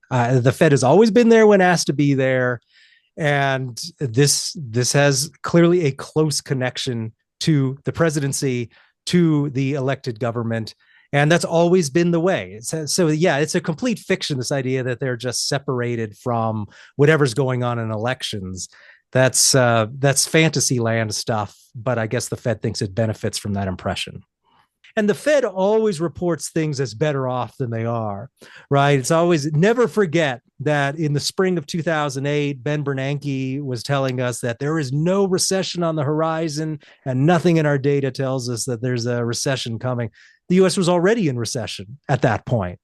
The Fed has always been there when asked to be there. And this has clearly a close connection to the presidency, to the elected government. And that's always been the way. So yeah, it's a complete fiction, this idea that they're just separated from whatever's going on in elections. That's fantasy land stuff, but I guess the Fed thinks it benefits from that impression. And the Fed always reports things as better off than they are, right? It's always, never forget that in the spring of 2008, Ben Bernanke was telling us that there is no recession on the horizon and nothing in our data tells us that there's a recession coming. The US was already in recession at that point.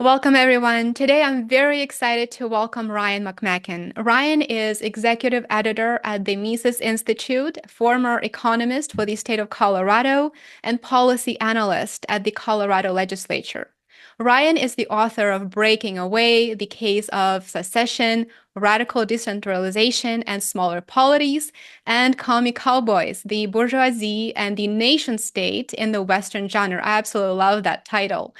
Welcome, everyone. Today, I'm very excited to welcome Ryan McMaken. Ryan is executive editor at the Mises Institute, former economist for the state of Colorado, and policy analyst at the Colorado legislature. Ryan is the author of Breaking Away, The Case of Secession, Radical Decentralization and Smaller Polities, and Commie Cowboys, The Bourgeoisie and the Nation State in the Western Genre. I absolutely love that title.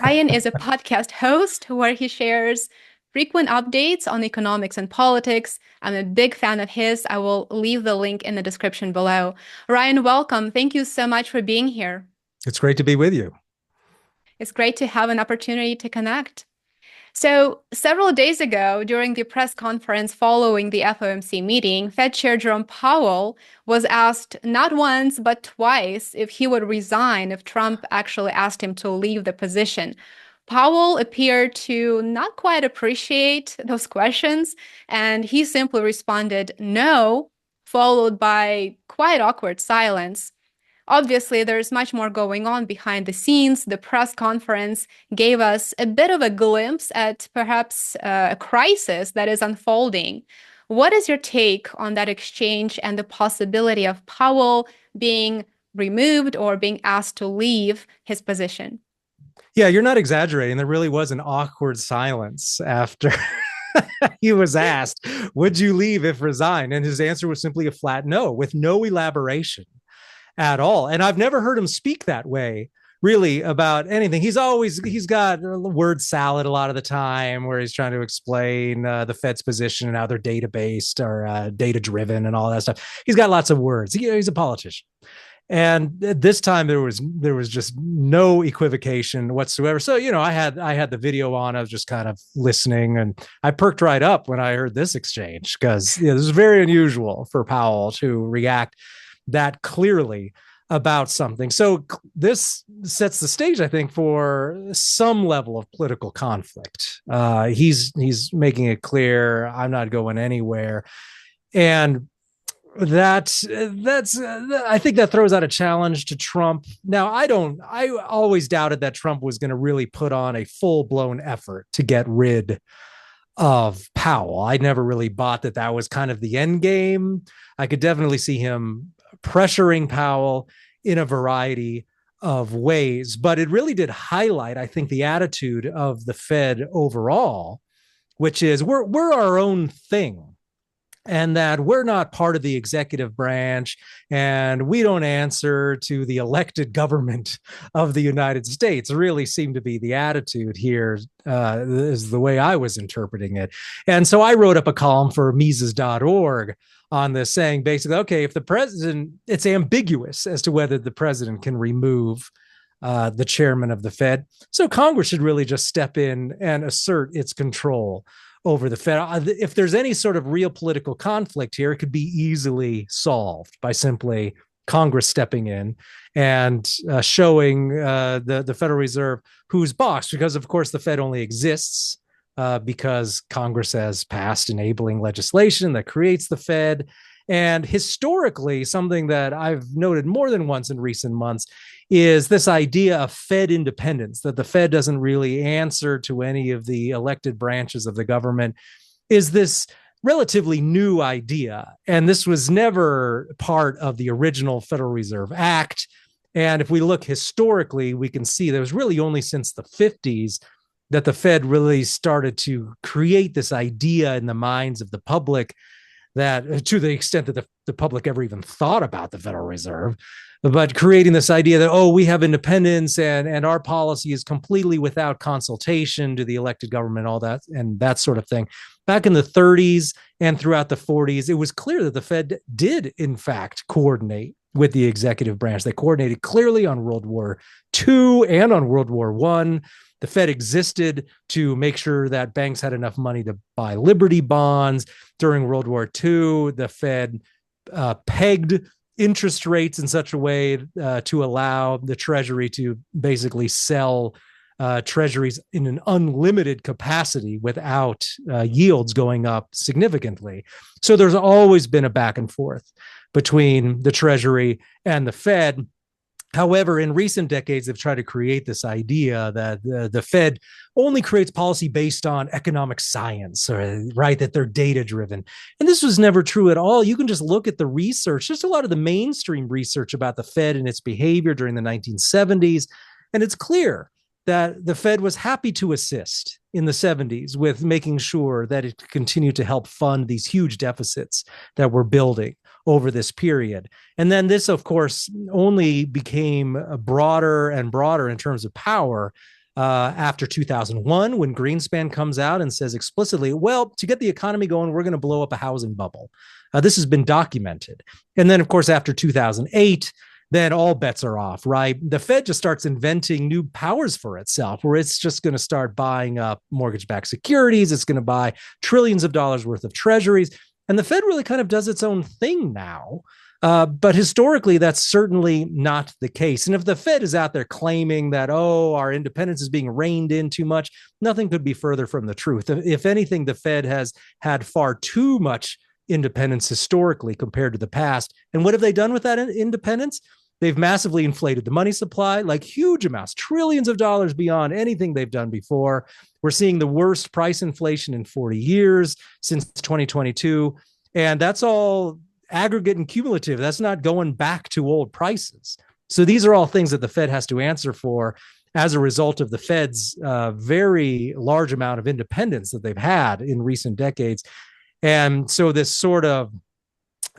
Ryan is a podcast host where he shares frequent updates on economics and politics. I'm a big fan of his. I will leave the link in the description below. Ryan, welcome. Thank you so much for being here. It's great to be with you. It's great to have an opportunity to connect. So several days ago, during the press conference following the FOMC meeting, Fed Chair Jerome Powell was asked not once, but twice if he would resign if Trump actually asked him to leave the position. Powell appeared to not quite appreciate those questions, and he simply responded no, followed by quite awkward silence. Obviously, there's much more going on behind the scenes. The press conference gave us a bit of a glimpse at perhaps a crisis that is unfolding. What is your take on that exchange and the possibility of Powell being removed or being asked to leave his position? Yeah, you're not exaggerating. There really was an awkward silence after he was asked, would you leave if resigned? And his answer was simply a flat no, with no elaboration at all. And I've never heard him speak that way really about anything. He's got word salad a lot of the time where he's trying to explain the Fed's position and how they're data based or data driven and all that stuff. He's got lots of words. He's a politician. And this time there was just no equivocation whatsoever. So, I had the video on. I was just kind of listening, and I perked right up when I heard this exchange because this is very unusual for Powell to react that clearly about something. So this sets the stage, I think, for some level of political conflict. He's making it clear, I'm not going anywhere. And that's I think that throws out a challenge to Trump. Now, I always doubted that Trump was going to really put on a full-blown effort to get rid of Powell. I never really bought that was kind of the end game. I could definitely see him pressuring Powell in a variety of ways, but it really did highlight, I think, the attitude of the Fed overall, which is we're our own thing, and that we're not part of the executive branch, and we don't answer to the elected government of the United States. Really seemed to be the attitude here, is the way I was interpreting it. And so I wrote up a column for Mises.org on this, saying basically, okay, if the president, it's ambiguous as to whether the president can remove the chairman of the Fed. So Congress should really just step in and assert its control over the Fed. If there's any sort of real political conflict here, it could be easily solved by simply Congress stepping in and showing the Federal Reserve who's boss, because of course the Fed only exists because Congress has passed enabling legislation that creates the Fed. And historically, something that I've noted more than once in recent months is this idea of Fed independence, that the Fed doesn't really answer to any of the elected branches of the government, is this relatively new idea. And this was never part of the original Federal Reserve Act. And if we look historically, we can see that it was really only since the 50s that the Fed really started to create this idea in the minds of the public that, to the extent that the public ever even thought about the Federal Reserve, but creating this idea that, oh, we have independence and our policy is completely without consultation to the elected government, all that, and that sort of thing. Back in the 30s and throughout the 40s, it was clear that the Fed did, in fact, coordinate with the executive branch. They coordinated clearly on World War II and on World War I. The Fed existed to make sure that banks had enough money to buy Liberty bonds. During World War II, the Fed pegged interest rates in such a way to allow the Treasury to basically sell treasuries in an unlimited capacity without yields going up significantly. So there's always been a back and forth between the Treasury and the Fed. However, in recent decades, they've tried to create this idea that the Fed only creates policy based on economic science, right? That they're data driven. And this was never true at all. You can just look at the research, just a lot of the mainstream research about the Fed and its behavior during the 1970s. And it's clear that the Fed was happy to assist in the 70s with making sure that it could continue to help fund these huge deficits that we're building over this period. And then this, of course, only became broader and broader in terms of power after 2001, when Greenspan comes out and says explicitly, well, to get the economy going, we're going to blow up a housing bubble. This has been documented. And then, of course, after 2008, then all bets are off, right? The Fed just starts inventing new powers for itself, where it's just going to start buying up mortgage-backed securities. It's going to buy trillions of dollars worth of treasuries. And the Fed really kind of does its own thing now. But historically, that's certainly not the case. And if the Fed is out there claiming that, oh, our independence is being reined in too much, nothing could be further from the truth. If anything, the Fed has had far too much independence historically compared to the past. And what have they done with that independence? They've massively inflated the money supply, like huge amounts, trillions of dollars beyond anything they've done before. We're seeing the worst price inflation in 40 years since 2022. And that's all aggregate and cumulative. That's not going back to old prices. So these are all things that the Fed has to answer for as a result of the Fed's very large amount of independence that they've had in recent decades. And so this sort of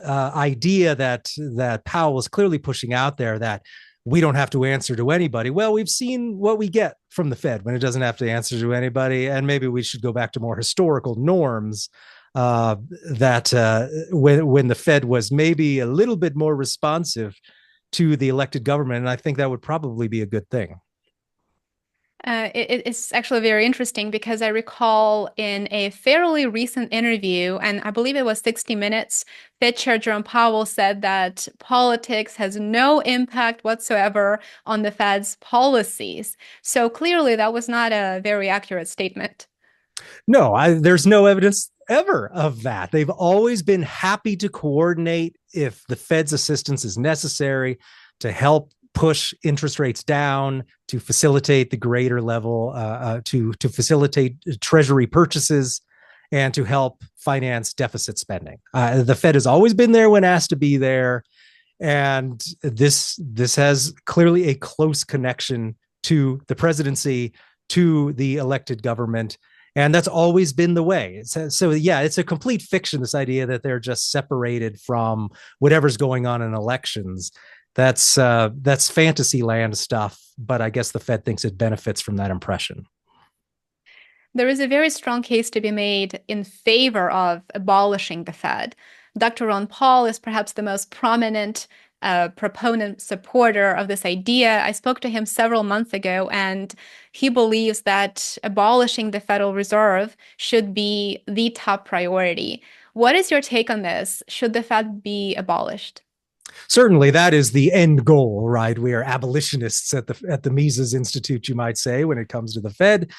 idea that Powell is clearly pushing out there, that we don't have to answer to anybody. Well, we've seen what we get from the Fed when it doesn't have to answer to anybody. And maybe we should go back to more historical norms that when the Fed was maybe a little bit more responsive to the elected government. And I think that would probably be a good thing. It's actually very interesting because I recall in a fairly recent interview, and I believe it was 60 Minutes, Fed Chair Jerome Powell said that politics has no impact whatsoever on the Fed's policies. So clearly that was not a very accurate statement. No, there's no evidence ever of that. They've always been happy to coordinate if the Fed's assistance is necessary to help push interest rates down, to facilitate the greater level, to facilitate treasury purchases, and to help finance deficit spending. The Fed has always been there when asked to be there, and this has clearly a close connection to the presidency, to the elected government, and that's always been the way. So yeah, it's a complete fiction, this idea that they're just separated from whatever's going on in elections. That's fantasy land stuff, but I guess the Fed thinks it benefits from that impression. There is a very strong case to be made in favor of abolishing the Fed. Dr. Ron Paul is perhaps the most prominent proponent, supporter of this idea. I spoke to him several months ago, and he believes that abolishing the Federal Reserve should be the top priority. What is your take on this? Should the Fed be abolished? Certainly, that is the end goal, right? We are abolitionists at the Mises Institute, you might say, when it comes to the Fed.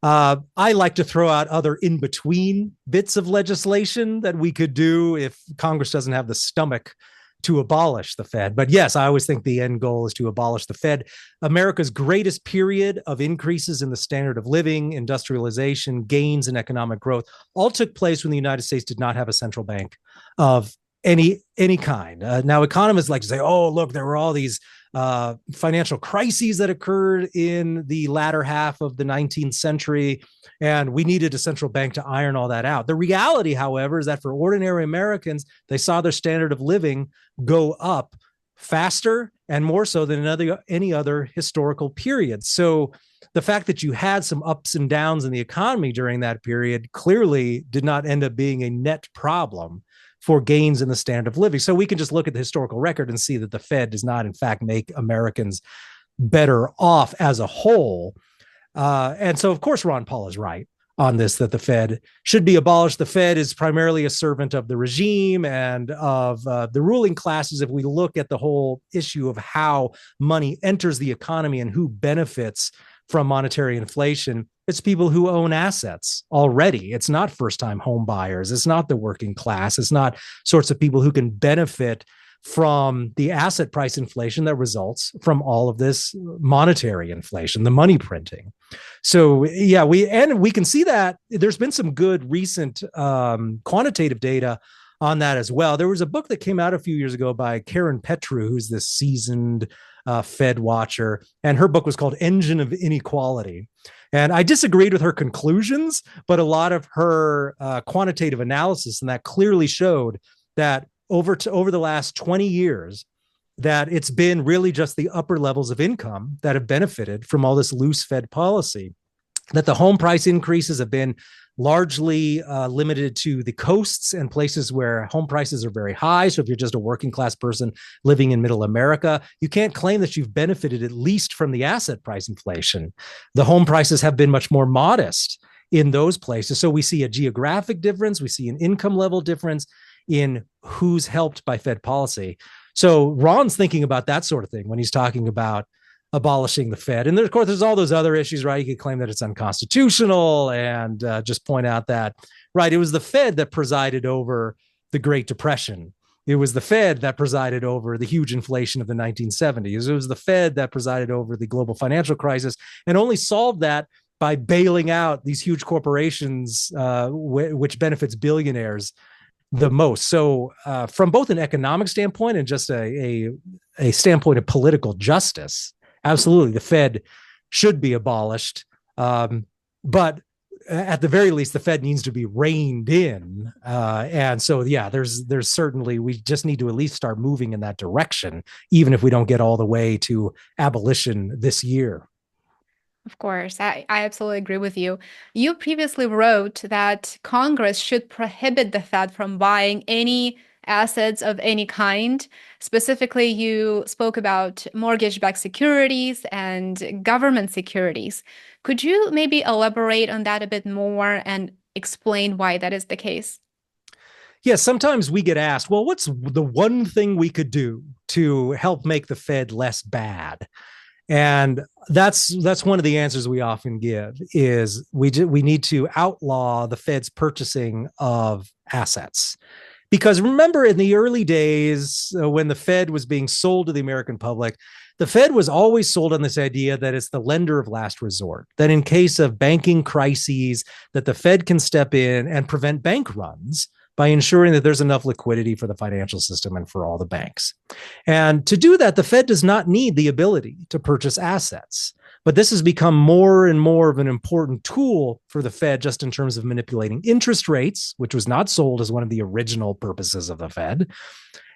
I like to throw out other in-between bits of legislation that we could do if Congress doesn't have the stomach to abolish the Fed. But yes, I always think the end goal is to abolish the Fed. America's greatest period of increases in the standard of living, industrialization, gains in economic growth, all took place when the United States did not have a central bank of any kind. Now, economists like to say, oh, look, there were all these financial crises that occurred in the latter half of the 19th century. And we needed a central bank to iron all that out. The reality, however, is that for ordinary Americans, they saw their standard of living go up faster and more so than any other historical period. So the fact that you had some ups and downs in the economy during that period clearly did not end up being a net problem for gains in the standard of living. So we can just look at the historical record and see that the Fed does not, in fact, make Americans better off as a whole. And so, of course, Ron Paul is right on this, that the Fed should be abolished. The Fed is primarily a servant of the regime and of the ruling classes. If we look at the whole issue of how money enters the economy and who benefits from monetary inflation, it's people who own assets already. It's not first-time home buyers. It's not the working class. It's not sorts of people who can benefit from the asset price inflation that results from all of this monetary inflation, the money printing. So yeah, we can see that there's been some good recent quantitative data on that as well. There was a book that came out a few years ago by Karen Petru, who's this seasoned Fed watcher, and her book was called Engine of Inequality. And I disagreed with her conclusions, but a lot of her quantitative analysis, and that clearly showed that over the last 20 years, that it's been really just the upper levels of income that have benefited from all this loose Fed policy, that the home price increases have been largely limited to the coasts and places where home prices are very high. So if you're just a working class person living in middle America, you can't claim that you've benefited at least from the asset price inflation. The home prices have been much more modest in those places. So we see a geographic difference. We see an income level difference in who's helped by Fed policy. So Ron's thinking about that sort of thing when he's talking about abolishing the Fed. And of course, there's all those other issues, right? You could claim that it's unconstitutional and just point out that, right, it was the Fed that presided over the Great Depression. It was the Fed that presided over the huge inflation of the 1970s. It was the Fed that presided over the global financial crisis and only solved that by bailing out these huge corporations, which benefits billionaires the most. So from both an economic standpoint and just a standpoint of political justice, absolutely, the Fed should be abolished. But at the very least, the Fed needs to be reined in. And so, yeah, there's certainly, we just need to at least start moving in that direction, even if we don't get all the way to abolition this year. Of course, I absolutely agree with you. You previously wrote that Congress should prohibit the Fed from buying any assets of any kind. Specifically, you spoke about mortgage-backed securities and government securities. Could you maybe elaborate on that a bit more and explain why that is the case? Yeah, sometimes we get asked, well, what's the one thing we could do to help make the Fed less bad? And that's one of the answers we often give is we need to outlaw the Fed's purchasing of assets. Because remember, in the early days, when the Fed was being sold to the American public, the Fed was always sold on this idea that it's the lender of last resort, that in case of banking crises, that the Fed can step in and prevent bank runs by ensuring that there's enough liquidity for the financial system and for all the banks. And to do that, the Fed does not need the ability to purchase assets. But this has become more and more of an important tool for the Fed just in terms of manipulating interest rates, which was not sold as one of the original purposes of the Fed,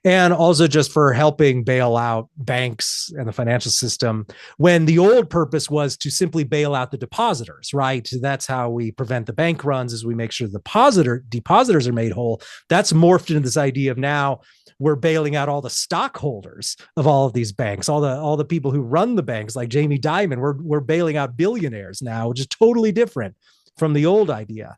and also just for helping bail out banks and the financial system when the old purpose was to simply bail out the depositors, right? That's how we prevent the bank runs, is we make sure the depositors are made whole. That's morphed into this idea of now we're bailing out all the stockholders of all of these banks, all the people who run the banks, like Jamie Dimon. We're bailing out billionaires now, which is totally different from the old idea.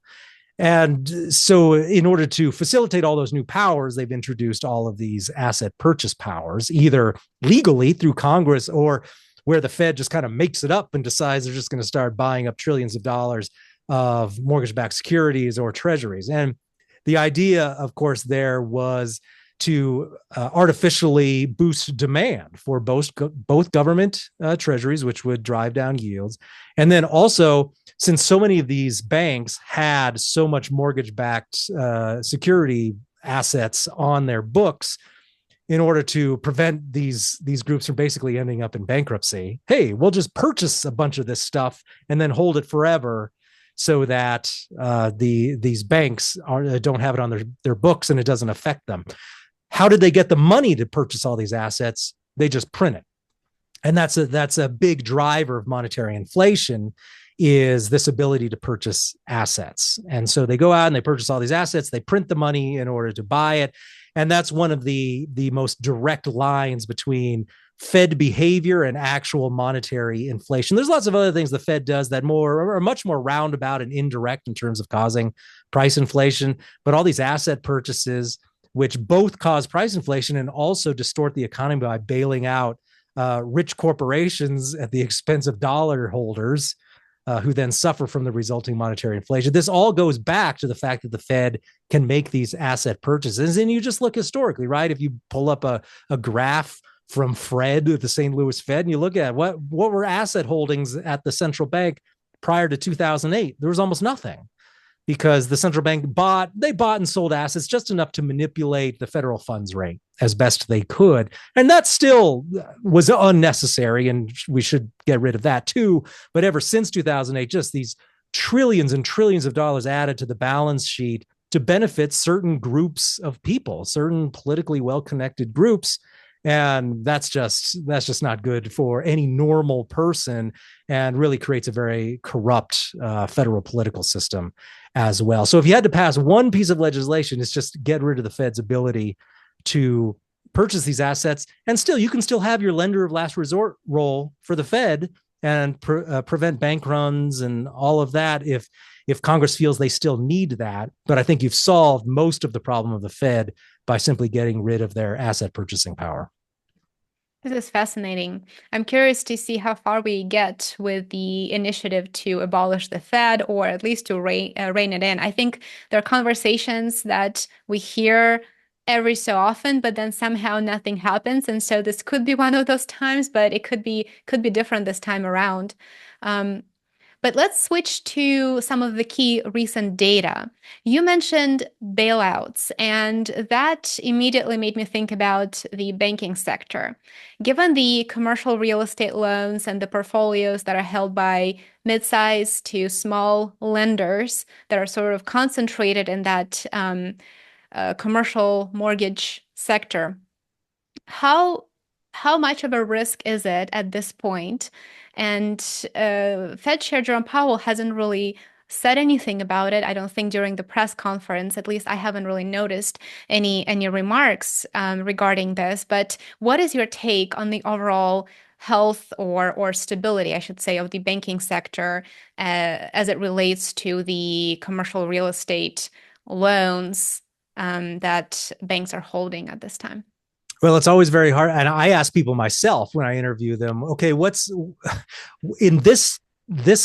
And so in order to facilitate all those new powers, they've introduced all of these asset purchase powers, either legally through Congress or where the Fed just kind of makes it up and decides they're just going to start buying up trillions of dollars of mortgage-backed securities or treasuries. And the idea, of course, there was to artificially boost demand for both government treasuries, which would drive down yields. And then also, since so many of these banks had so much mortgage-backed security assets on their books, in order to prevent these groups from basically ending up in bankruptcy. Hey, we'll just purchase a bunch of this stuff and then hold it forever, so that these banks don't have it on their books and it doesn't affect them. How did they get the money to purchase all these assets? They just print it. And that's a big driver of monetary inflation, is this ability to purchase assets. And so they go out and they purchase all these assets, they print the money in order to buy it. And that's one of the most direct lines between Fed behavior and actual monetary inflation. There's lots of other things the Fed does that are much more roundabout and indirect in terms of causing price inflation. But all these asset purchases, which both cause price inflation and also distort the economy by bailing out rich corporations at the expense of dollar holders, who then suffer from the resulting monetary inflation. This all goes back to the fact that the Fed can make these asset purchases. And you just look historically, right? If you pull up a graph from Fred at the St. Louis Fed, and you look at what were asset holdings at the central bank prior to 2008, there was almost nothing, because the central bank bought and sold assets just enough to manipulate the federal funds rate as best they could. And that still was unnecessary, and we should get rid of that too. But ever since 2008, just these trillions and trillions of dollars added to the balance sheet to benefit certain groups of people, certain politically well-connected groups. And that's just not good for any normal person, and really creates a very corrupt federal political system as well. So if you had to pass one piece of legislation, it's just get rid of the Fed's ability to purchase these assets. And still, you can still have your lender of last resort role for the Fed and prevent bank runs and all of that if Congress feels they still need that. But I think you've solved most of the problem of the Fed by simply getting rid of their asset purchasing power. This is fascinating. I'm curious to see how far we get with the initiative to abolish the Fed, or at least to rein it in. I think there are conversations that we hear every so often, but then somehow nothing happens. And so this could be one of those times, but it could be different this time around. But let's switch to some of the key recent data. You mentioned bailouts, and that immediately made me think about the banking sector. Given the commercial real estate loans and the portfolios that are held by mid-sized to small lenders that are sort of concentrated in that commercial mortgage sector, how much of a risk is it at this point? And Fed Chair Jerome Powell hasn't really said anything about it. I don't think during the press conference, at least I haven't really noticed any remarks regarding this. But what is your take on the overall health or stability, I should say, of the banking sector as it relates to the commercial real estate loans that banks are holding at this time? Well, it's always very hard. And I ask people myself when I interview them, okay, what's in this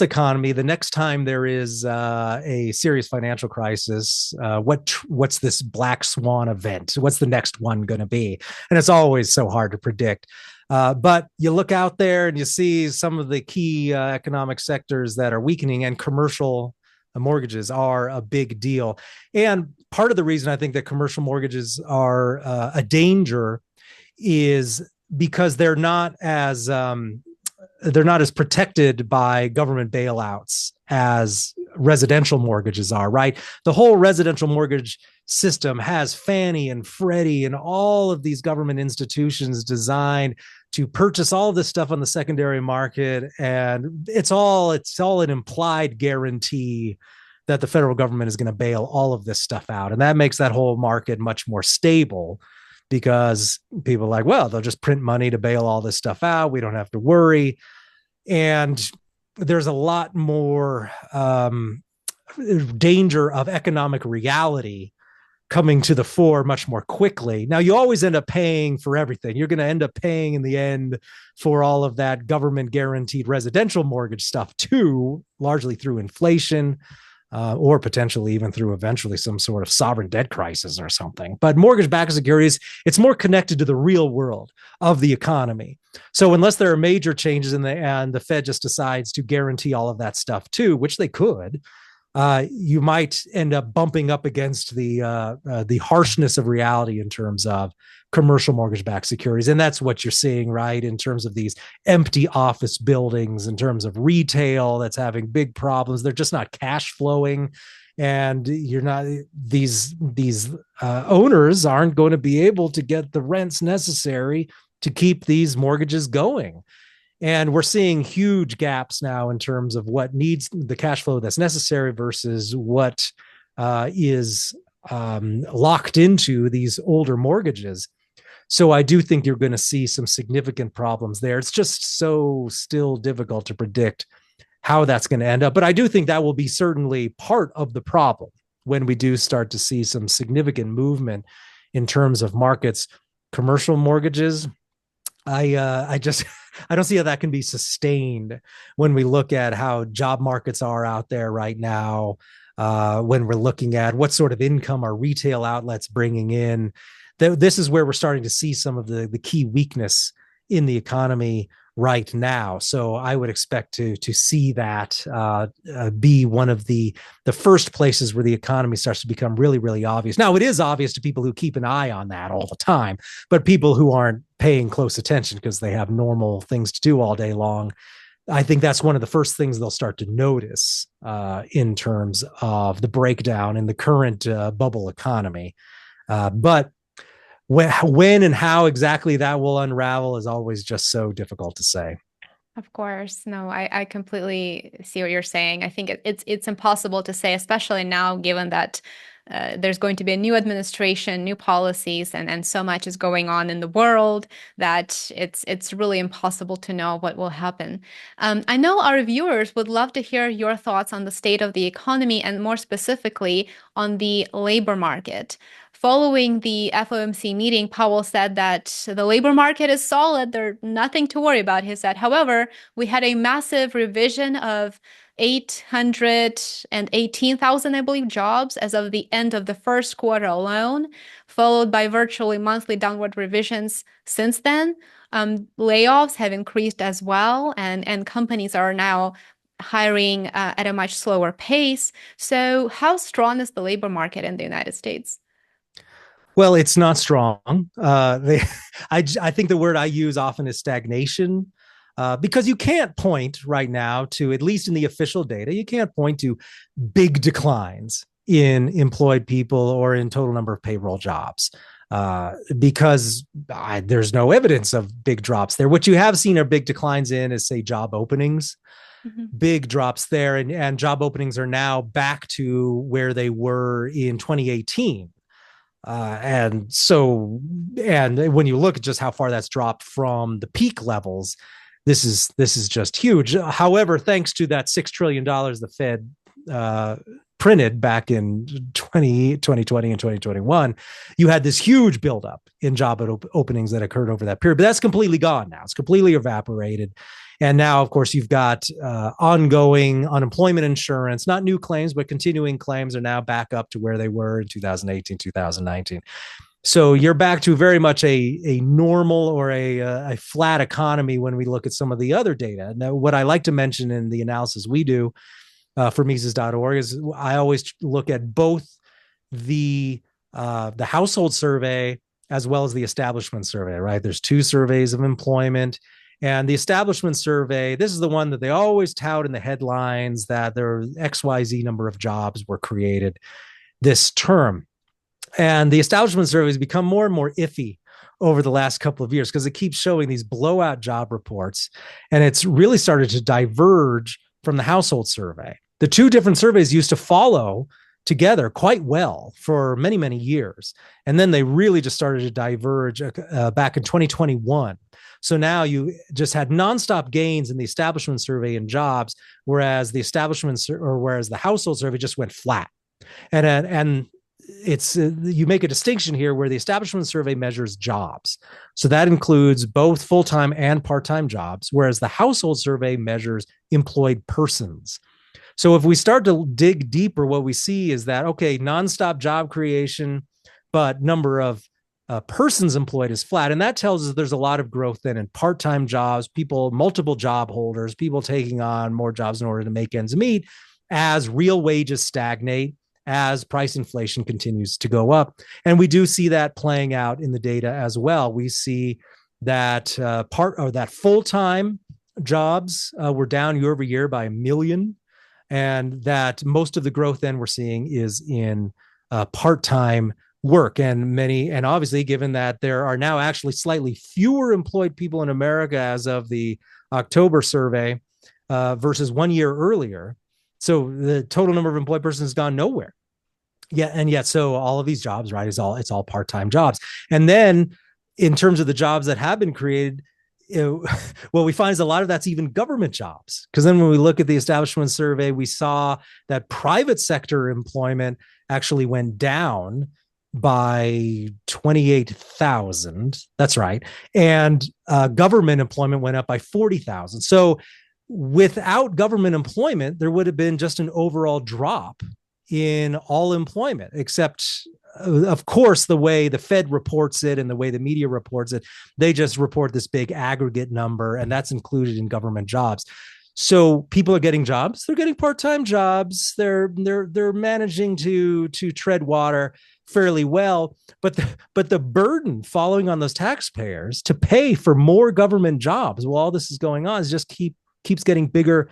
economy, the next time there is a serious financial crisis, what's this black swan event? What's the next one going to be? And it's always so hard to predict. But you look out there and you see some of the key economic sectors that are weakening, and commercial mortgages are a big deal. And part of the reason I think that commercial mortgages are a danger is because they're not as protected by government bailouts as residential mortgages are, right? The whole residential mortgage system has Fannie and Freddie and all of these government institutions designed to purchase all of this stuff on the secondary market. And it's all an implied guarantee that the federal government is going to bail all of this stuff out. And that makes that whole market much more stable, because people are like, well, they'll just print money to bail all this stuff out. We don't have to worry. And there's a lot more danger of economic reality coming to the fore much more quickly. Now, you always end up paying for everything. You're going to end up paying in the end for all of that government guaranteed residential mortgage stuff too, largely through inflation, or potentially even through eventually some sort of sovereign debt crisis or something. But mortgage-backed securities, it's more connected to the real world of the economy. So unless there are major changes and the Fed just decides to guarantee all of that stuff too, which they could, you might end up bumping up against the harshness of reality in terms of commercial mortgage-backed securities, and that's what you're seeing, right? In terms of these empty office buildings, in terms of retail that's having big problems, they're just not cash flowing, and you're not these owners aren't going to be able to get the rents necessary to keep these mortgages going. And we're seeing huge gaps now in terms of what needs the cash flow that's necessary versus what is locked into these older mortgages. So I do think you're going to see some significant problems there. It's just so still difficult to predict how that's going to end up. But I do think that will be certainly part of the problem when we do start to see some significant movement in terms of markets. Commercial mortgages, I just I don't see how that can be sustained when we look at how job markets are out there right now. When we're looking at what sort of income are retail outlets bringing in, this is where we're starting to see some of the key weakness in the economy right now. So I would expect to see that be one of the first places where the economy starts to become really, really obvious. Now, it is obvious to people who keep an eye on that all the time, but people who aren't paying close attention because they have normal things to do all day long, I think that's one of the first things they'll start to notice in terms of the breakdown in the current bubble economy. But when and how exactly that will unravel is always just so difficult to say. Of course. No, I completely see what you're saying. I think it's impossible to say, especially now, given that there's going to be a new administration, new policies, and so much is going on in the world that it's really impossible to know what will happen. I know our viewers would love to hear your thoughts on the state of the economy and more specifically on the labor market. Following the FOMC meeting, Powell said that the labor market is solid. There's nothing to worry about, he said. However, we had a massive revision of 818,000, I believe, jobs as of the end of the first quarter alone, followed by virtually monthly downward revisions since then. Layoffs have increased as well, and companies are now hiring at a much slower pace. So how strong is the labor market in the United States? Well, it's not strong. I think the word I use often is stagnation, because you can't point right now to, at least in the official data, you can't point to big declines in employed people or in total number of payroll jobs, because there's no evidence of big drops there. What you have seen are big declines in is, say, job openings. Mm-hmm. Big drops there, and job openings are now back to where they were in 2018. And when you look at just how far that's dropped from the peak levels, this is just huge. However, thanks to that $6 trillion the Fed printed back in 2020 and 2021, you had this huge buildup in job openings that occurred over that period. But that's completely gone now. It's completely evaporated. And now, of course, you've got ongoing unemployment insurance, not new claims, but continuing claims are now back up to where they were in 2018, 2019. So you're back to very much a normal or a flat economy when we look at some of the other data. Now, what I like to mention in the analysis we do for Mises.org is I always look at both the household survey as well as the establishment survey, right? There's two surveys of employment. And the establishment survey, this is the one that they always tout in the headlines that there are XYZ number of jobs were created this term. And the establishment survey has become more and more iffy over the last couple of years because it keeps showing these blowout job reports. And it's really started to diverge from the household survey. The two different surveys used to follow together quite well for many, many years. And then they really just started to diverge back in 2021. So now you just had nonstop gains in the establishment survey in jobs, whereas the household survey just went flat. And it's you make a distinction here where the establishment survey measures jobs. So that includes both full-time and part-time jobs, whereas the household survey measures employed persons. So if we start to dig deeper, what we see is that, okay, nonstop job creation, but number of persons employed is flat. And that tells us there's a lot of growth then in part-time jobs, multiple job holders, people taking on more jobs in order to make ends meet, as real wages stagnate, as price inflation continues to go up. And we do see that playing out in the data as well. We see that that full-time jobs were down year over year by 1 million, and that most of the growth then we're seeing is in part-time work. And obviously, given that there are now actually slightly fewer employed people in America as of the October survey versus 1 year earlier, so the total number of employed persons has gone nowhere. Yet, so all of these jobs, right, it's all part-time jobs. And then in terms of the jobs that have been created, what we find is a lot of that's even government jobs. Because then when we look at the establishment survey, we saw that private sector employment actually went down by 28,000. That's right. And government employment went up by 40,000. So without government employment, there would have been just an overall drop in all employment, except of course, the way the Fed reports it and the way the media reports it, they just report this big aggregate number, and that's included in government jobs. So people are getting jobs. They're getting part-time jobs. They're managing to tread water fairly well. But the burden following on those taxpayers to pay for more government jobs while all this is going on is just keeps getting bigger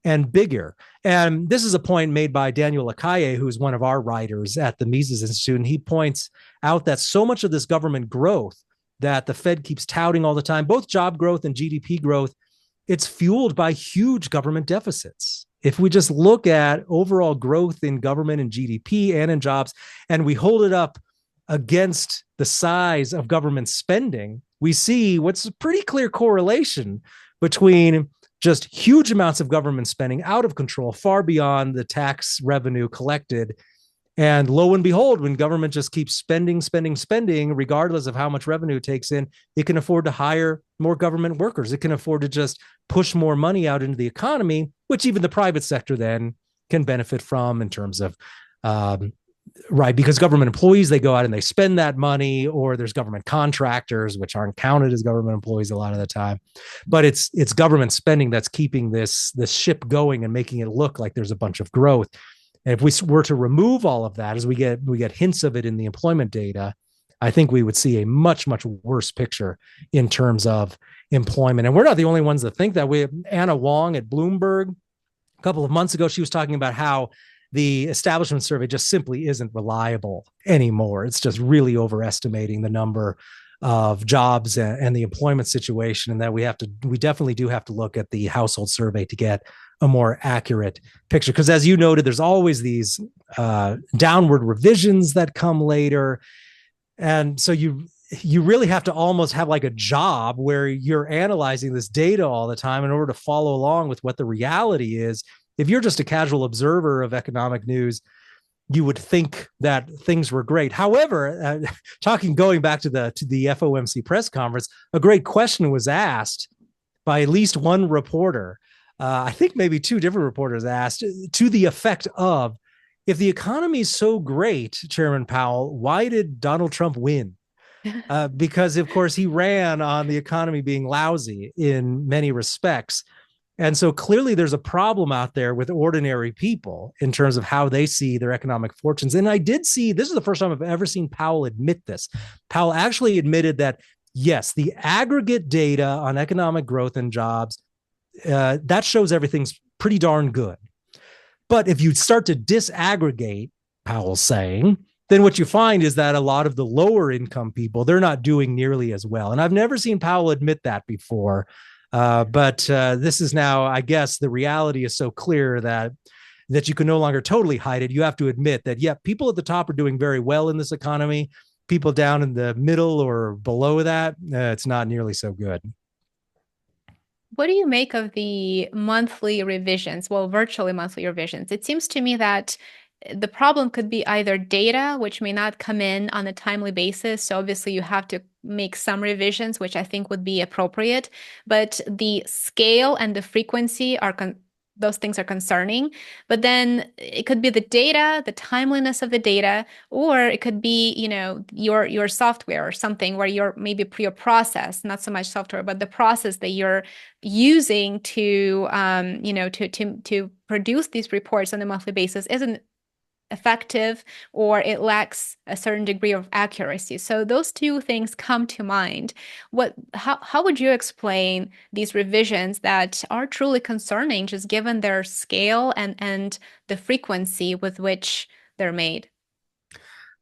and bigger. And this is a point made by Daniel Akaye, who's one of our writers at the Mises Institute. And he points out that so much of this government growth that the Fed keeps touting all the time, both job growth and GDP growth, it's fueled by huge government deficits. If we just look at overall growth in government and GDP and in jobs, and we hold it up against the size of government spending, we see what's a pretty clear correlation between just huge amounts of government spending out of control, far beyond the tax revenue collected. And lo and behold, when government just keeps spending, regardless of how much revenue it takes in, it can afford to hire more government workers. It can afford to just push more money out into the economy, which even the private sector then can benefit from in terms of right, because government employees, they go out and they spend that money, or there's government contractors, which aren't counted as government employees a lot of the time. But it's government spending that's keeping this ship going and making it look like there's a bunch of growth. And if we were to remove all of that, as we get hints of it in the employment data, I think we would see a much, much worse picture in terms of employment. And we're not the only ones that think that. Anna Wong at Bloomberg, a couple of months ago, she was talking about how the establishment survey just simply isn't reliable anymore. It's just really overestimating the number of jobs and the employment situation, and that we definitely do have to look at the household survey to get a more accurate picture. Because as you noted, there's always these downward revisions that come later. And so you really have to almost have like a job where you're analyzing this data all the time in order to follow along with what the reality is. If you're just a casual observer of economic news, you would think that things were great. However, going back to the FOMC press conference, a great question was asked by at least one reporter. I think maybe two different reporters asked, to the effect of, if the economy is so great, Chairman Powell, why did Donald Trump win? Because, of course, he ran on the economy being lousy in many respects. And so clearly there's a problem out there with ordinary people in terms of how they see their economic fortunes. And I did see, this is the first time I've ever seen Powell admit this. Powell actually admitted that, yes, the aggregate data on economic growth and jobs, that shows everything's pretty darn good. But if you start to disaggregate, Powell's saying, then what you find is that a lot of the lower income people, they're not doing nearly as well. And I've never seen Powell admit that before. But this is now, I guess, the reality is so clear that you can no longer totally hide it. You have to admit that, yeah, people at the top are doing very well in this economy. People down in the middle or below that, it's not nearly so good. What do you make of the monthly revisions? Well, virtually monthly revisions. It seems to me that the problem could be either data, which may not come in on a timely basis. So obviously you have to make some revisions, which I think would be appropriate, but the scale and the frequency are those things are concerning. But then it could be the data, the timeliness of the data, or it could be, your software or something where you're maybe your process, not so much software, but the process that you're using to, to produce these reports on a monthly basis isn't effective, or it lacks a certain degree of accuracy. So those two things come to mind. How would you explain these revisions that are truly concerning, just given their scale and the frequency with which they're made?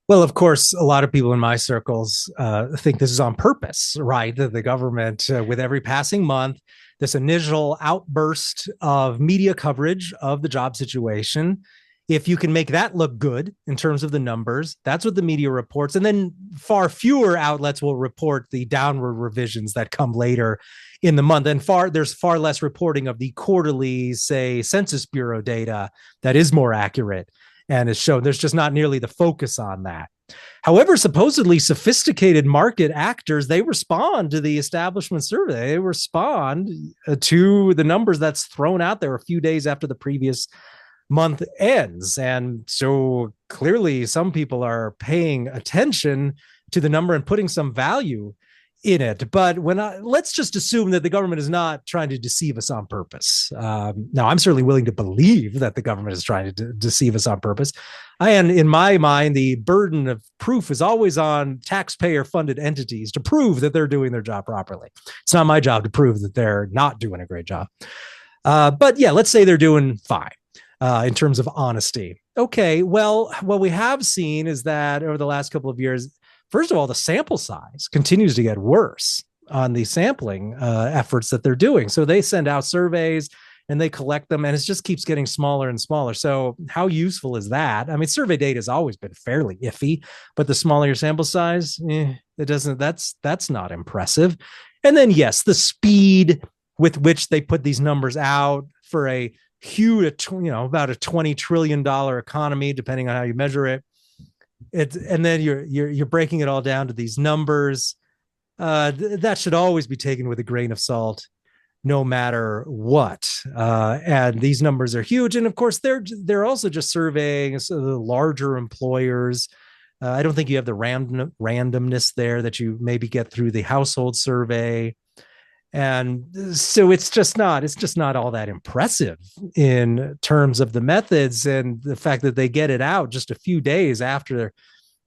Well, of course, a lot of people in my circles think this is on purpose, right? That the government, with every passing month, this initial outburst of media coverage of the job situation, if you can make that look good in terms of the numbers, that's what the media reports. And then far fewer outlets will report the downward revisions that come later in the month. And there's far less reporting of the quarterly, say, Census Bureau data that is more accurate and is shown. There's just not nearly the focus on that. However, supposedly sophisticated market actors, they respond to the establishment survey. They respond to the numbers that's thrown out there a few days after the previous month ends. And so clearly some people are paying attention to the number and putting some value in it. But let's just assume that the government is not trying to deceive us on purpose. Now, I'm certainly willing to believe that the government is trying to deceive us on purpose. And in my mind, the burden of proof is always on taxpayer-funded entities to prove that they're doing their job properly. It's not my job to prove that they're not doing a great job. But yeah, let's say they're doing fine. In terms of honesty. Okay, well, what we have seen is that over the last couple of years, first of all, the sample size continues to get worse on the sampling efforts that they're doing. So they send out surveys and they collect them, and it just keeps getting smaller and smaller. So how useful is that? I mean, survey data has always been fairly iffy, but the smaller your sample size, that's not impressive. And then, yes, the speed with which they put these numbers out for a huge, about a $20 trillion economy, depending on how you measure it. And then you're breaking it all down to these numbers. That should always be taken with a grain of salt, no matter what. And these numbers are huge. And of course, they're also just surveying the larger employers. I don't think you have the randomness there that you maybe get through the household survey. And so it's just not all that impressive in terms of the methods and the fact that they get it out just a few days after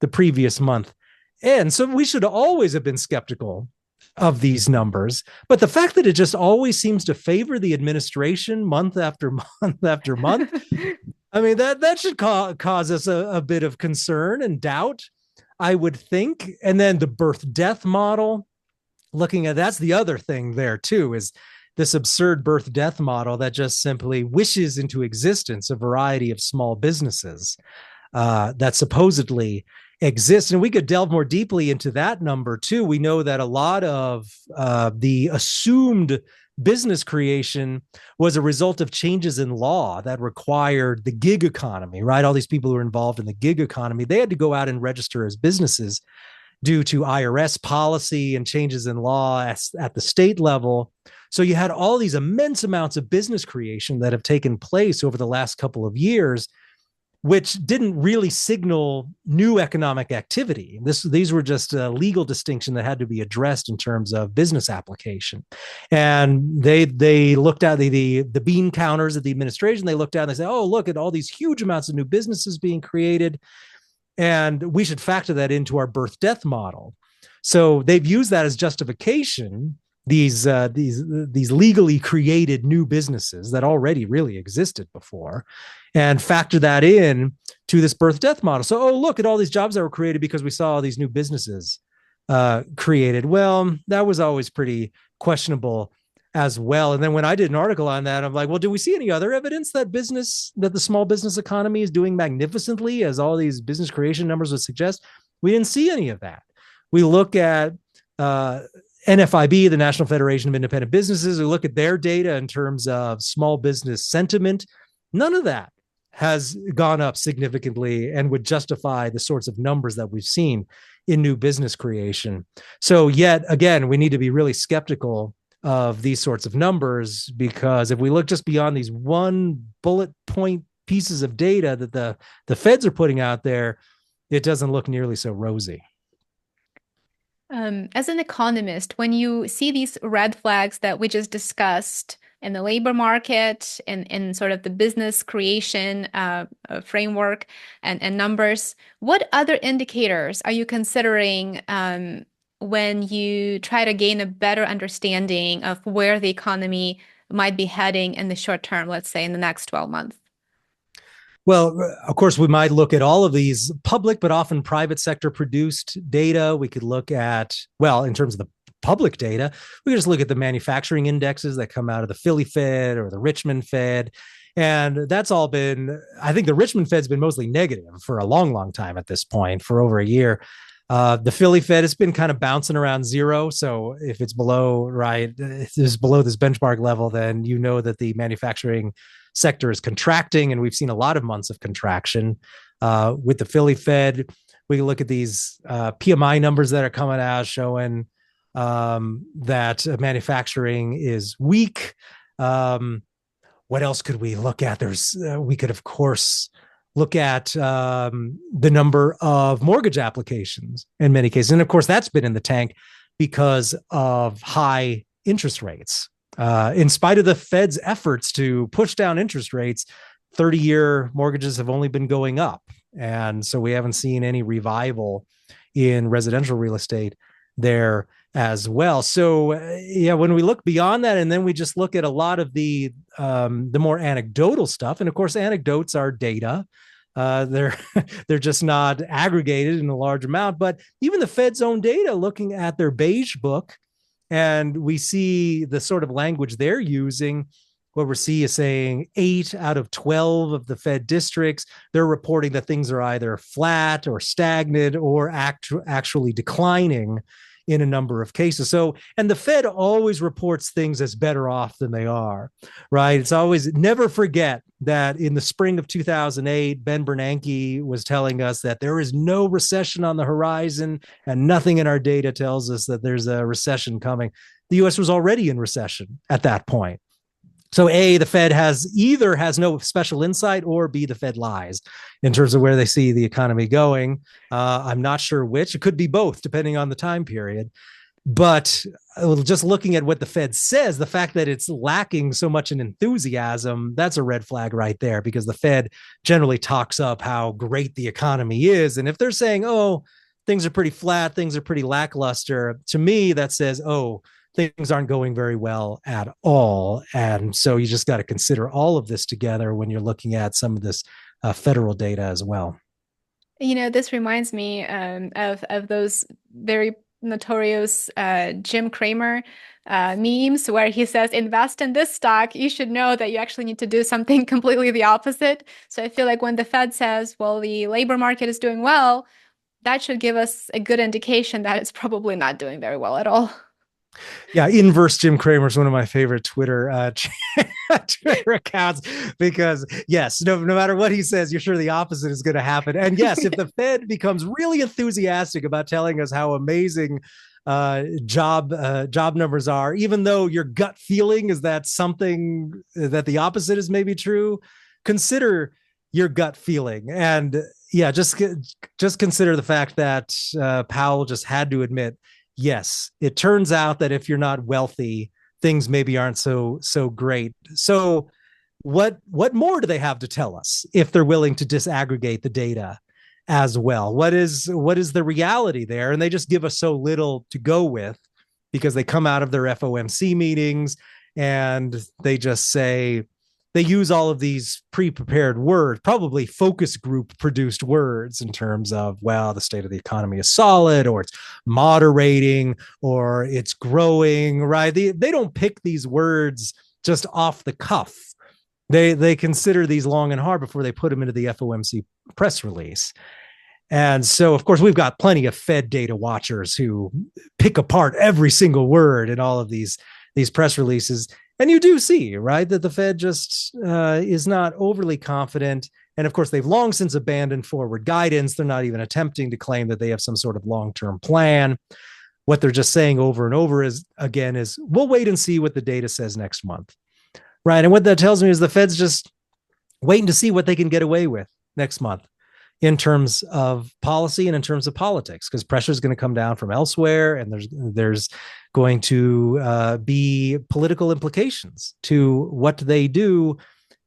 the previous month. And so we should always have been skeptical of these numbers. But the fact that it just always seems to favor the administration month after month after month, I mean, that should cause us a bit of concern and doubt, I would think. And then the birth-death model, looking at that's the other thing there too, is this absurd birth-death model that just simply wishes into existence a variety of small businesses that supposedly exist. And we could delve more deeply into that number too. We know that a lot of the assumed business creation was a result of changes in law that required the gig economy, right? All these people who were involved in the gig economy, they had to go out and register as businesses due to IRS policy and changes in law at the state level. So you had all these immense amounts of business creation that have taken place over the last couple of years, which didn't really signal new economic activity. These were just a legal distinction that had to be addressed in terms of business application. And they looked at the bean counters of the administration. They looked at and they said, oh, look at all these huge amounts of new businesses being created. And we should factor that into our birth-death model. So they've used that as justification, these legally created new businesses that already really existed before, and factor that in to this birth-death model. So, oh, look at all these jobs that were created because we saw all these new businesses created. Well, that was always pretty questionable as well. And then when I did an article on that, I'm like, well, do we see any other evidence that the small business economy is doing magnificently, as all these business creation numbers would suggest? We didn't see any of that. We look at NFIB, the National Federation of Independent Businesses. We look at their data in terms of small business sentiment. None of that has gone up significantly and would justify the sorts of numbers that we've seen in new business creation. So yet again, we need to be really skeptical of these sorts of numbers, because if we look just beyond these one bullet point pieces of data that the feds are putting out there, it doesn't look nearly so rosy. As an economist, when you see these red flags that we just discussed in the labor market and in sort of the business creation framework and numbers, what other indicators are you considering when you try to gain a better understanding of where the economy might be heading in the short term, let's say in the next 12 months? Well, of course, we might look at all of these public, but often private sector produced data. We could look at, well, in terms of the public data, we could just look at the manufacturing indexes that come out of the Philly Fed or the Richmond Fed. And that's all been, I think the Richmond Fed's been mostly negative for a long, long time at this point, for over a year. The Philly Fed has been kind of bouncing around zero. So if it's below, right, if it's below this benchmark level, then you know that the manufacturing sector is contracting, and we've seen a lot of months of contraction. With the Philly Fed, we can look at these PMI numbers that are coming out showing that manufacturing is weak. What else could we look at? We could, of course, look at the number of mortgage applications in many cases. And of course, that's been in the tank because of high interest rates. In spite of the Fed's efforts to push down interest rates, 30-year mortgages have only been going up. And so we haven't seen any revival in residential real estate there as well. So yeah, when we look beyond that, and then we just look at a lot of the more anecdotal stuff, and of course, anecdotes are data. They're they're just not aggregated in a large amount. But even the Fed's own data, looking at their beige book, and we see the sort of language they're using. What we see is saying 8 out of 12 of the Fed districts, they're reporting that things are either flat or stagnant or actually declining in a number of cases. So, and the Fed always reports things as better off than they are, right? It's always, never forget that in the spring of 2008, Ben Bernanke was telling us that there is no recession on the horizon, and nothing in our data tells us that there's a recession coming. The US was already in recession at that point. So A, the Fed either has no special insight, or B, the Fed lies in terms of where they see the economy going. I'm not sure which. It could be both, depending on the time period. But just looking at what the Fed says, the fact that it's lacking so much in enthusiasm, that's a red flag right there, because the Fed generally talks up how great the economy is. And if they're saying, oh, things are pretty flat, things are pretty lackluster, to me, that says, oh, things aren't going very well at all. And so you just got to consider all of this together when you're looking at some of this federal data as well. You know, this reminds me of those very notorious Jim Cramer memes where he says, invest in this stock, you should know that you actually need to do something completely the opposite. So I feel like when the Fed says, well, the labor market is doing well, that should give us a good indication that it's probably not doing very well at all. Yeah, inverse Jim Cramer is one of my favorite Twitter Twitter accounts, because yes, no matter what he says, you're sure the opposite is going to happen. And yes, if the Fed becomes really enthusiastic about telling us how amazing job numbers are, even though your gut feeling is that something that the opposite is maybe true, consider your gut feeling. And yeah, just consider the fact that Powell just had to admit, yes, it turns out that if you're not wealthy, things maybe aren't so great. So what more do they have to tell us if they're willing to disaggregate the data as well? What is the reality there? And they just give us so little to go with, because they come out of their FOMC meetings and they just say, they use all of these pre-prepared words, probably focus group produced words, in terms of, well, the state of the economy is solid, or it's moderating, or it's growing, right? They don't pick these words just off the cuff. They consider these long and hard before they put them into the FOMC press release. And so, of course, we've got plenty of Fed data watchers who pick apart every single word in all of these press releases. And you do see, right, that the Fed just is not overly confident. And of course, they've long since abandoned forward guidance. They're not even attempting to claim that they have some sort of long-term plan. What they're just saying over and over is, again, is we'll wait and see what the data says next month. Right. And what that tells me is the Fed's just waiting to see what they can get away with next month in terms of policy and in terms of politics, because pressure is going to come down from elsewhere, and there's going to be political implications to what they do.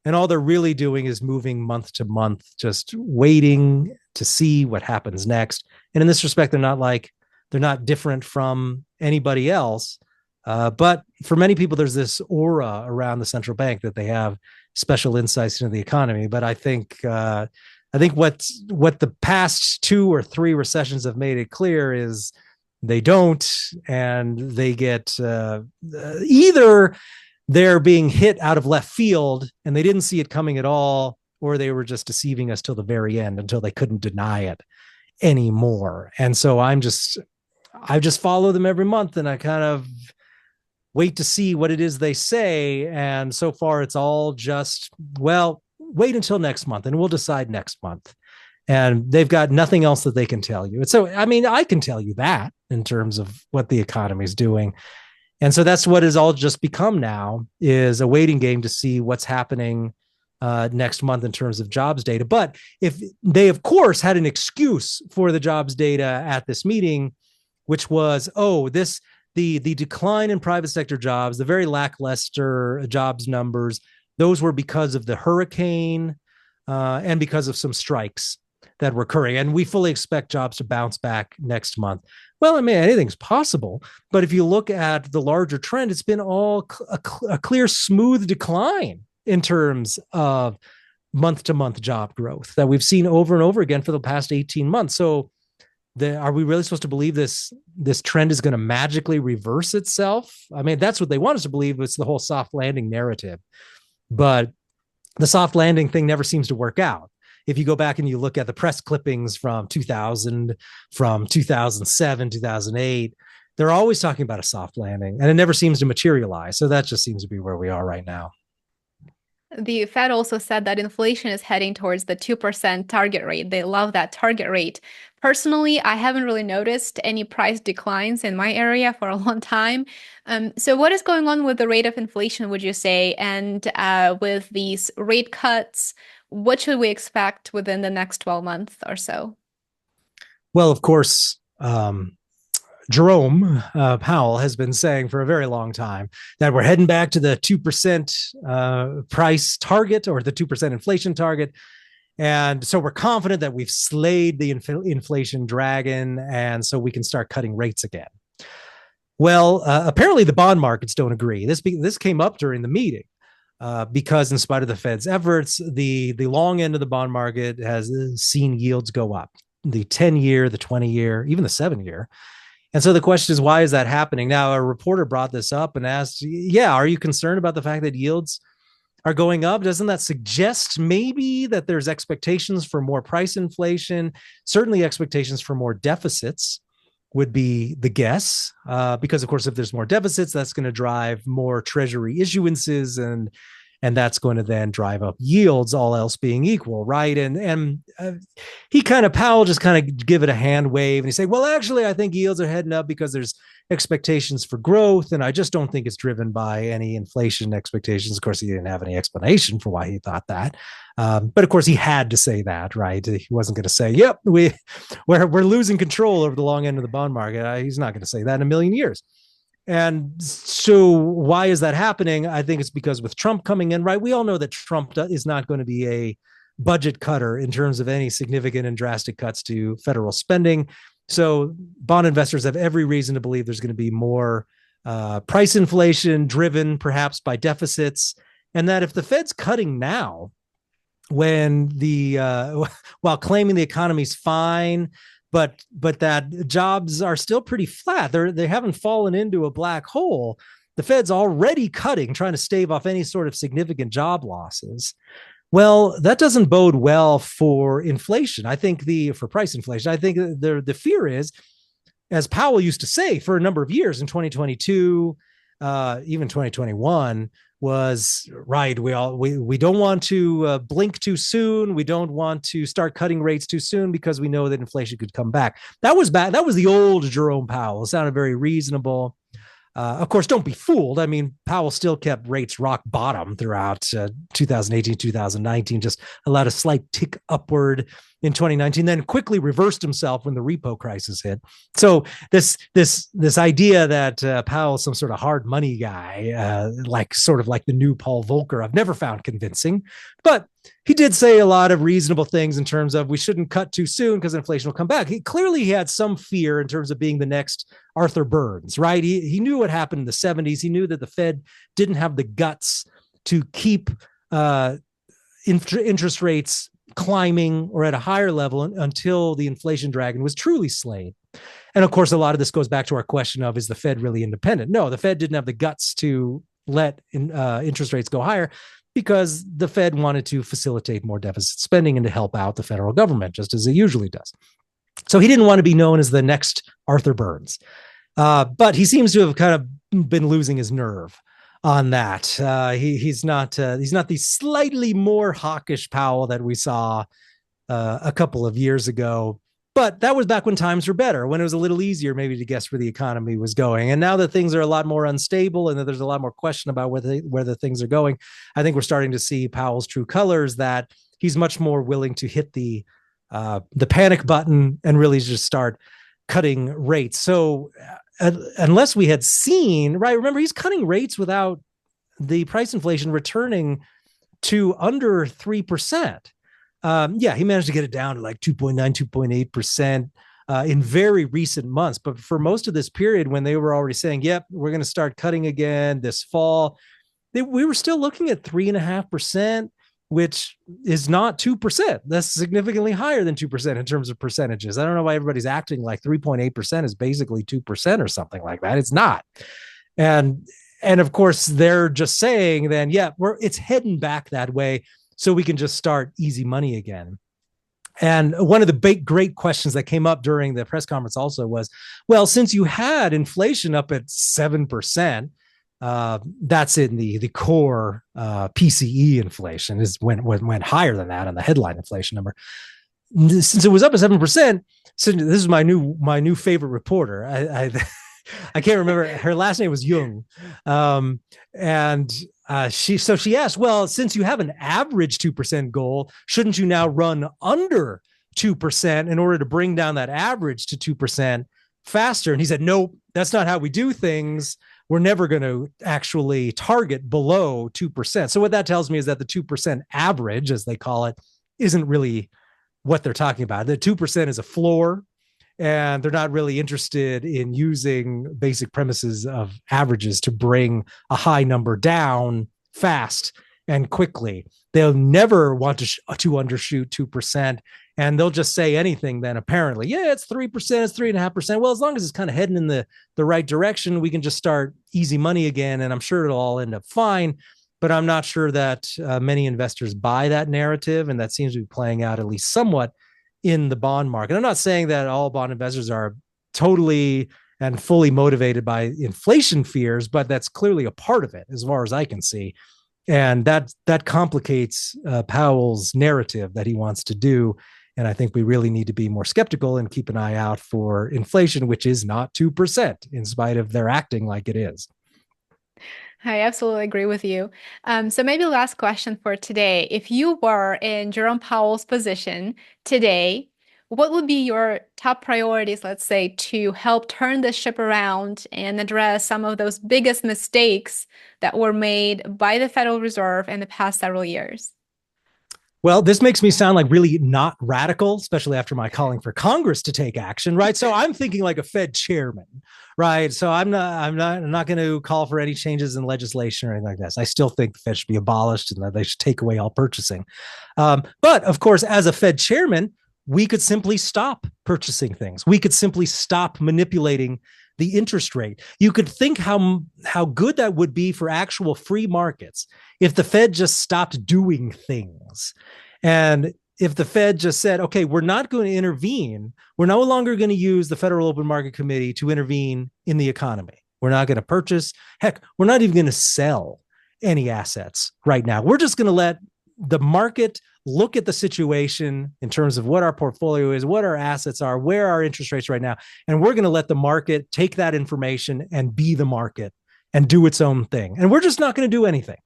And all they're really doing is moving month to month, just waiting to see what happens next. And in this respect, they're not different from anybody else. But for many people, there's this aura around the central bank that they have special insights into the economy. But I think what the past 2 or 3 recessions have made it clear is they don't, and they get either they're being hit out of left field and they didn't see it coming at all, or they were just deceiving us till the very end until they couldn't deny it anymore. And so I just follow them every month, and I kind of wait to see what it is they say. And so far, it's all just, well, wait until next month and we'll decide next month. And they've got nothing else that they can tell you. And so, I mean, I can tell you that in terms of what the economy is doing. And so that's what has all just become now, is a waiting game to see what's happening next month in terms of jobs data. But if they, of course, had an excuse for the jobs data at this meeting, which was, the decline in private sector jobs, the very lackluster jobs numbers, those were because of the hurricane and because of some strikes that were occurring. And we fully expect jobs to bounce back next month. Well, I mean, anything's possible. But if you look at the larger trend, it's been all a clear, smooth decline in terms of month-to-month job growth that we've seen over and over again for the past 18 months. So are we really supposed to believe this trend is going to magically reverse itself? I mean, that's what they want us to believe. It's the whole soft landing narrative. But the soft landing thing never seems to work out. If you go back and you look at the press clippings from 2000, from 2007, 2008, they're always talking about a soft landing, and it never seems to materialize. So that just seems to be where we are right now. The Fed also said that inflation is heading towards the 2% target rate. They love that target rate. Personally, I haven't really noticed any price declines in my area for a long time. So what is going on with the rate of inflation, would you say? And with these rate cuts, what should we expect within the next 12 months or so? Well, of course, Jerome Powell has been saying for a very long time that we're heading back to the 2% price target, or the 2% inflation target. And so we're confident that we've slayed the inflation dragon, and so we can start cutting rates again. Well, apparently the bond markets don't agree. This came up during the meeting because in spite of the Fed's efforts, the long end of the bond market has seen yields go up. The 10-year, the 20-year, even the 7-year. And so the question is, why is that happening? Now, a reporter brought this up and asked, are you concerned about the fact that yields are going up? Doesn't that suggest maybe that there's expectations for more price inflation? Certainly expectations for more deficits would be the guess, because, of course, if there's more deficits, that's going to drive more treasury issuances, and that's going to then drive up yields, all else being equal, right? And Powell just kind of give it a hand wave, and he say, well, actually, I think yields are heading up because there's expectations for growth, and I just don't think it's driven by any inflation expectations. Of course, he didn't have any explanation for why he thought that, but of course, he had to say that, right? He wasn't going to say, "Yep, we're losing control over the long end of the bond market." He's not going to say that in a million years. And so why is that happening? I think it's because with Trump coming in, right? We all know that Trump is not going to be a budget cutter in terms of any significant and drastic cuts to federal spending. So bond investors have every reason to believe there's going to be more price inflation driven perhaps by deficits. And that if the Fed's cutting now, when while claiming the economy's fine, but that jobs are still pretty flat. They haven't fallen into a black hole. The Fed's already cutting, trying to stave off any sort of significant job losses. Well, that doesn't bode well for inflation. I think for price inflation, I think the fear is, as Powell used to say for a number of years in 2022, even 2021, was right. We don't want to blink too soon. We don't want to start cutting rates too soon because we know that inflation could come back. That was bad. That was the old Jerome Powell. It sounded very reasonable. Of course, don't be fooled. I mean, Powell still kept rates rock bottom throughout 2018, 2019, just allowed a slight tick upward in 2019, then quickly reversed himself when the repo crisis hit. So this idea that Powell's some sort of hard money guy, sort of like the new Paul Volcker, I've never found convincing. But he did say a lot of reasonable things in terms of we shouldn't cut too soon because inflation will come back. He had some fear in terms of being the next Arthur Burns, right? He knew what happened in the 70s. He knew that the Fed didn't have the guts to keep interest rates climbing or at a higher level until the inflation dragon was truly slain. And of course, a lot of this goes back to our question of, is the Fed really independent? No, the Fed didn't have the guts to let interest rates go higher because the Fed wanted to facilitate more deficit spending and to help out the federal government, just as it usually does. So he didn't want to be known as the next Arthur Burns. But he seems to have kind of been losing his nerve on that. He's not the slightly more hawkish Powell that we saw a couple of years ago. But that was back when times were better, when it was a little easier maybe to guess where the economy was going. And now that things are a lot more unstable and that there's a lot more question about where the things are going, I think we're starting to see Powell's true colors, that he's much more willing to hit the panic button and really just start cutting rates. So unless we had seen, right, remember, he's cutting rates without the price inflation returning to under 3%. He managed to get it down to like 2.9, 2.8% in very recent months. But for most of this period, when they were already saying, yep, we're going to start cutting again this fall, we were still looking at 3.5%, which is not 2%. That's significantly higher than 2% in terms of percentages. I don't know why everybody's acting like 3.8% is basically 2% or something like that. It's not. And of course, they're just saying then, it's heading back that way, so we can just start easy money again. And one of the big, great questions that came up during the press conference also was, well, since you had inflation up at 7%, that's in the core PCE inflation is went higher than that on the headline inflation number. Since it was up at 7%, so this is my new favorite reporter. I can't remember, her last name was Jung, and she asked, well, since you have an average 2% goal, shouldn't you now run under 2% in order to bring down that average to 2% faster? And he said, nope, that's not how we do things. We're never going to actually target below 2%. So what that tells me is that the 2% average, as they call it, isn't really what they're talking about. The 2% is a floor, and they're not really interested in using basic premises of averages to bring a high number down fast and quickly. They'll never want to undershoot 2%, and they'll just say anything then, apparently. Yeah, it's 3%, it's 3.5%. Well, as long as it's kind of heading in the right direction, we can just start easy money again, and I'm sure it'll all end up fine. But I'm not sure that many investors buy that narrative, and that seems to be playing out at least somewhat in the bond market. I'm not saying that all bond investors are totally and fully motivated by inflation fears, but that's clearly a part of it, as far as I can see. And that complicates Powell's narrative that he wants to do. And I think we really need to be more skeptical and keep an eye out for inflation, which is not 2%, in spite of their acting like it is. I absolutely agree with you. So maybe last question for today. If you were in Jerome Powell's position today, what would be your top priorities, let's say, to help turn the ship around and address some of those biggest mistakes that were made by the Federal Reserve in the past several years? Well, this makes me sound like really not radical, especially after my calling for Congress to take action, right? So I'm thinking like a Fed chairman, right? So I'm not going to call for any changes in legislation or anything like this. I still think the Fed should be abolished and that they should take away all purchasing. But of course, as a Fed chairman, we could simply stop purchasing things. We could simply stop manipulating the interest rate. You could think how good that would be for actual free markets if the Fed just stopped doing things. And if the Fed just said, okay, we're not going to intervene. We're no longer going to use the Federal Open Market Committee to intervene in the economy. We're not going to purchase. Heck, we're not even going to sell any assets right now. We're just going to let the market look at the situation in terms of what our portfolio is, what our assets are, where our interest rates right now, and we're going to let the market take that information and be the market and do its own thing. And we're just not going to do anything.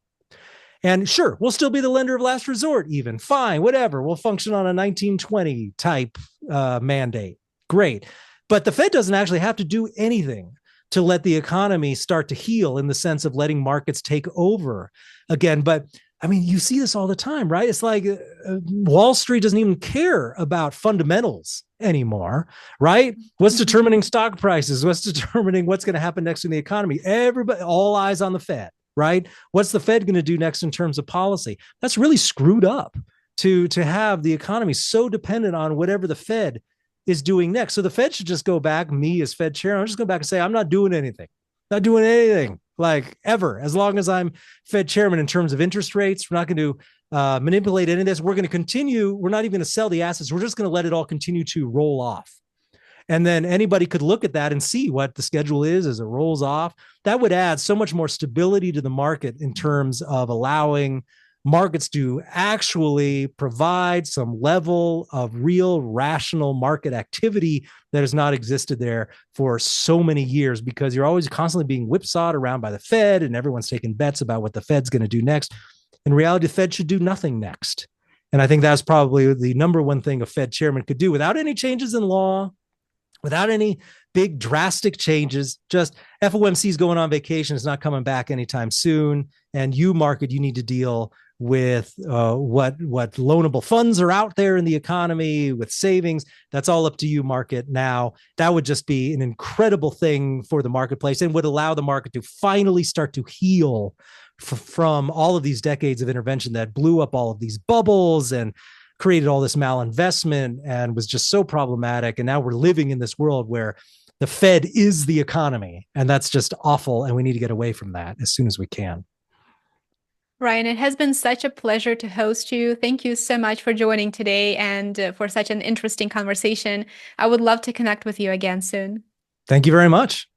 And sure, we'll still be the lender of last resort, even. Fine, whatever. We'll function on a 1920 type mandate. Great. But the Fed doesn't actually have to do anything to let the economy start to heal in the sense of letting markets take over again. But I mean, you see this all the time, right? It's like Wall Street doesn't even care about fundamentals anymore, right? What's determining stock prices? What's determining what's going to happen next in the economy? Everybody, all eyes on the Fed, right? What's the Fed going to do next in terms of policy? That's really screwed up to have the economy so dependent on whatever the Fed is doing next. So the Fed should just go back, me as Fed chair, I'm just going back and say, I'm not doing anything, like ever, as long as I'm Fed chairman. In terms of interest rates, we're not going to manipulate any of this. We're going to continue. We're not even going to sell the assets. We're just going to let it all continue to roll off. And then anybody could look at that and see what the schedule is as it rolls off. That would add so much more stability to the market in terms of allowing markets to actually provide some level of real rational market activity that has not existed there for so many years, because you're always constantly being whipsawed around by the Fed and everyone's taking bets about what the Fed's going to do next. In reality, the Fed should do nothing next. And I think that's probably the number one thing a Fed chairman could do without any changes in law, without any big drastic changes. Just FOMC's going on vacation, is not coming back anytime soon. And you, market, you need to deal with what loanable funds are out there in the economy, with savings. That's all up to you, market. Now, that would just be an incredible thing for the marketplace and would allow the market to finally start to heal from all of these decades of intervention that blew up all of these bubbles and created all this malinvestment and was just so problematic. And now we're living in this world where the Fed is the economy, and that's just awful. And we need to get away from that as soon as we can. Ryan, it has been such a pleasure to host you. Thank you so much for joining today and for such an interesting conversation. I would love to connect with you again soon. Thank you very much.